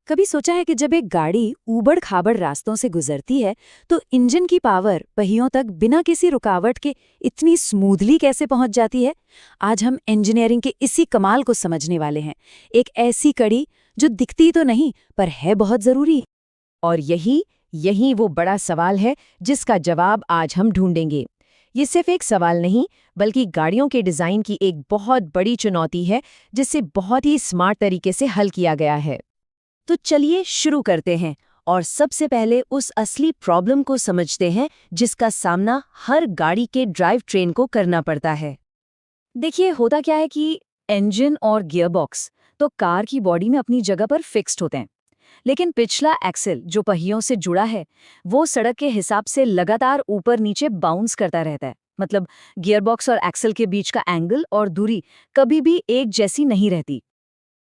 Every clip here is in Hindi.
कभी सोचा है कि जब एक गाड़ी ऊबड़-खाबड़ रास्तों से गुजरती है तो इंजन की पावर पहियों तक बिना किसी रुकावट के इतनी स्मूथली कैसे पहुंच जाती है। आज हम इंजीनियरिंग के इसी कमाल को समझने वाले हैं, एक ऐसी कड़ी जो दिखती तो नहीं पर है बहुत जरूरी। और यही यही वो बड़ा सवाल है जिसका जवाब आज हम ढूंढेंगे। ये सिर्फ एक सवाल नहीं, बल्कि गाड़ियों के डिज़ाइन की एक बहुत बड़ी चुनौती है जिसे बहुत ही स्मार्ट तरीके से हल किया गया है। तो चलिए शुरू करते हैं और सबसे पहले उस असली प्रॉब्लम को समझते हैं जिसका सामना हर गाड़ी के ड्राइव ट्रेन को करना पड़ता है। देखिए, होता क्या है कि इंजन और गियरबॉक्स तो कार की बॉडी में अपनी जगह पर फिक्स्ड होते हैं, लेकिन पिछला एक्सेल जो पहियों से जुड़ा है वो सड़क के हिसाब से लगातार ऊपर नीचे बाउंस करता रहता है। मतलब गियरबॉक्स और एक्सेल के बीच का एंगल और दूरी कभी भी एक जैसी नहीं रहती।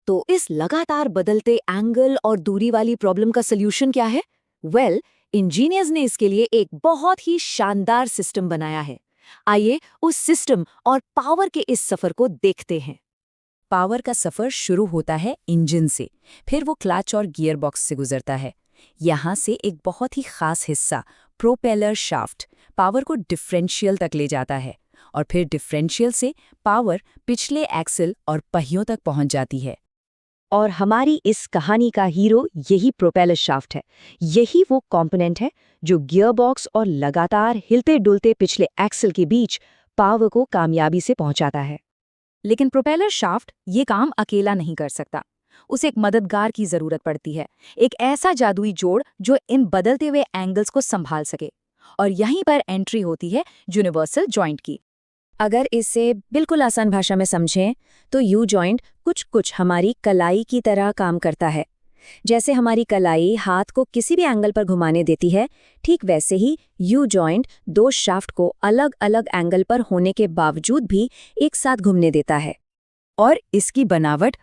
तो इस लगातार बदलते एंगल और दूरी वाली प्रॉब्लम का सल्यूशन क्या है? इंजीनियर्स ने इसके लिए एक बहुत ही शानदार सिस्टम बनाया है। आइए उस सिस्टम और पावर के इस सफर को देखते हैं। पावर का सफर शुरू होता है इंजन से, फिर वो क्लच और गियर बॉक्स से गुजरता है। यहाँ से एक बहुत ही खास हिस्सा प्रोपेलर शाफ्ट पावर को डिफरेंशियल तक ले जाता है, और फिर डिफरेंशियल से पावर पिछले एक्सल और पहियों तक पहुंच जाती है। और हमारी इस कहानी का हीरो यही प्रोपेलर शाफ्ट है। यही वो कंपोनेंट है जो गियरबॉक्स और लगातार हिलते डुलते पिछले एक्सल के बीच पावर को कामयाबी से पहुंचाता है। लेकिन प्रोपेलर शाफ्ट ये काम अकेला नहीं कर सकता, उसे एक मददगार की जरूरत पड़ती है, एक ऐसा जादुई जोड़ जो इन बदलते हुए एंगल्स को संभाल सके। और यहीं पर एंट्री होती है यूनिवर्सल जॉइंट की। अगर इसे बिल्कुल आसान भाषा में समझें तो यू जॉइंट कुछ हमारी कलाई की तरह काम करता है। जैसे हमारी कलाई हाथ को किसी भी एंगल पर घुमाने देती है, ठीक वैसे ही यू जॉइंट दो शाफ्ट को अलग अलग एंगल पर होने के बावजूद भी एक साथ घूमने देता है। और इसकी बनावट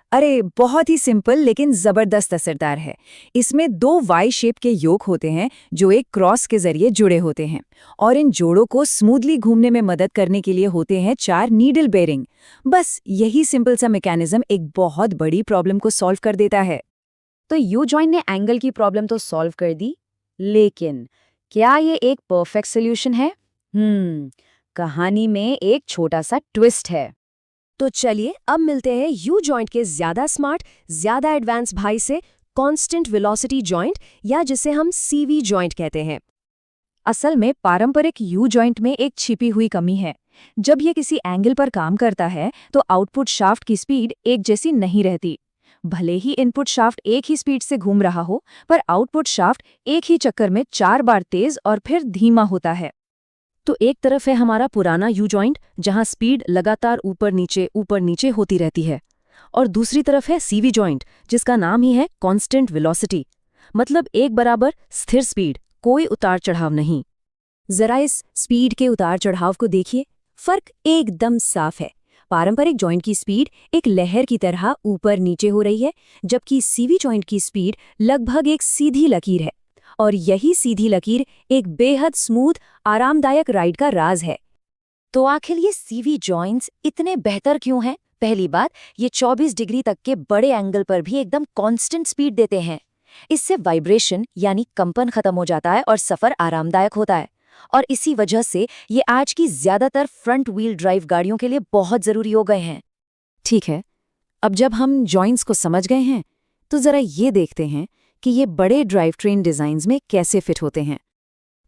बहुत ही सिंपल लेकिन जबरदस्त असरदार है। इसमें दो वाई शेप के योक होते हैं जो एक क्रॉस के जरिए जुड़े होते हैं, और इन जोड़ों को स्मूथली घूमने में मदद करने के लिए होते हैं 4 नीडल बेरिंग। बस यही सिंपल सा मैकेनिज्म एक बहुत बड़ी प्रॉब्लम को सॉल्व कर देता है। तो यू जॉइंट ने एंगल की प्रॉब्लम तो सॉल्व कर दी, लेकिन क्या ये एक परफेक्ट सॉल्यूशन है? कहानी में एक छोटा सा ट्विस्ट है। तो चलिए अब मिलते हैं यू जॉइंट के ज्यादा स्मार्ट, ज्यादा एडवांस भाई से, कांस्टेंट वेलोसिटी जॉइंट, या जिसे हम सीवी जॉइंट कहते हैं। असल में पारंपरिक यू जॉइंट में एक छिपी हुई कमी है। जब ये किसी एंगल पर काम करता है तो आउटपुट शाफ्ट की स्पीड एक जैसी नहीं रहती। भले ही इनपुट शाफ्ट एक ही स्पीड से घूम रहा हो, पर आउटपुट शाफ्ट एक ही चक्कर में 4 बार तेज और फिर धीमा होता है। तो एक तरफ है हमारा पुराना यू जॉइंट जहां स्पीड लगातार ऊपर नीचे होती रहती है, और दूसरी तरफ है सीवी जॉइंट जिसका नाम ही है कांस्टेंट वेलोसिटी, मतलब एक बराबर स्थिर स्पीड, कोई उतार चढ़ाव नहीं। जरा इस स्पीड के उतार चढ़ाव को देखिए, फर्क एकदम साफ है। पारंपरिक जॉइंट की स्पीड एक लहर की तरह ऊपर नीचे हो रही है, जबकि सीवी जॉइंट की स्पीड लगभग एक सीधी लकीर है, और यही सीधी लकीर एक बेहद स्मूथ, आरामदायक राइड का राज है। तो आखिर ये सीवी जॉइंट्स इतने बेहतर क्यों हैं? पहली बात, ये 24 डिग्री तक के बड़े एंगल पर भी एकदम कांस्टेंट स्पीड देते हैं। इससे वाइब्रेशन यानी कंपन खत्म हो जाता है और सफर आरामदायक होता है। और इसी वजह से ये आज की ज्यादातर फ्रंट व्हील ड्राइव गाड़ियों के लिए बहुत जरूरी हो गए हैं। ठीक है, अब जब हम जॉइंट्स को समझ गए हैं तो जरा ये देखते हैं कि ये बड़े ड्राइव ट्रेन डिजाइन्स में कैसे फिट होते हैं।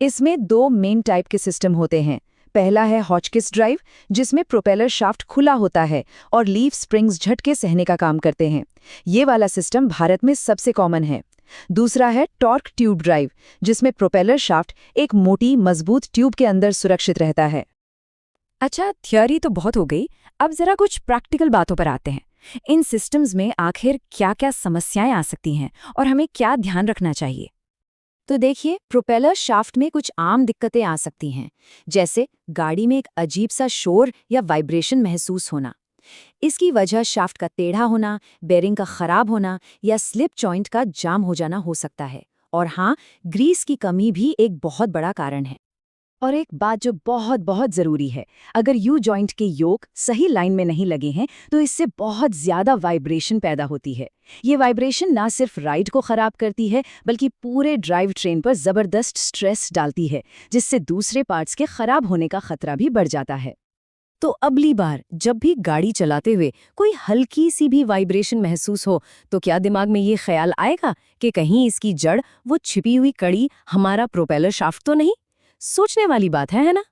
इसमें 2 मेन टाइप के सिस्टम होते हैं। पहला है हॉचकिस ड्राइव, जिसमें प्रोपेलर शाफ्ट खुला होता है और लीफ स्प्रिंग्स झटके सहने का काम करते हैं। ये वाला सिस्टम भारत में सबसे कॉमन है। दूसरा है टॉर्क ट्यूब ड्राइव, जिसमें प्रोपेलर शाफ्ट एक मोटी मजबूत ट्यूब के अंदर सुरक्षित रहता है। अच्छा, थ्योरी तो बहुत हो गई, अब जरा कुछ प्रैक्टिकल बातों पर आते हैं। इन सिस्टम्स में आखिर क्या-क्या समस्याएं आ सकती हैं और हमें क्या ध्यान रखना चाहिए? तो देखिए, प्रोपेलर शाफ्ट में कुछ आम दिक्कतें आ सकती हैं, जैसे गाड़ी में एक अजीब सा शोर या वाइब्रेशन महसूस होना। इसकी वजह शाफ्ट का टेढ़ा होना, बेरिंग का खराब होना या स्लिप जॉइंट का जाम हो जाना हो सकता है। और हाँ, ग्रीस की कमी भी एक बहुत बड़ा कारण है। और एक बात जो बहुत बहुत ज़रूरी है, अगर यू जॉइंट के योक सही लाइन में नहीं लगे हैं तो इससे बहुत ज़्यादा वाइब्रेशन पैदा होती है। ये वाइब्रेशन ना सिर्फ राइड को ख़राब करती है बल्कि पूरे ड्राइव ट्रेन पर ज़बरदस्त स्ट्रेस डालती है, जिससे दूसरे पार्ट्स के ख़राब होने का खतरा भी बढ़ जाता है। तो अगली बार जब भी गाड़ी चलाते हुए कोई हल्की सी भी वाइब्रेशन महसूस हो तो क्या दिमाग में ये ख्याल आएगा कि कहीं इसकी जड़ वो छिपी हुई कड़ी हमारा प्रोपेलर शाफ्ट तो नहीं? सोचने वाली बात है ना?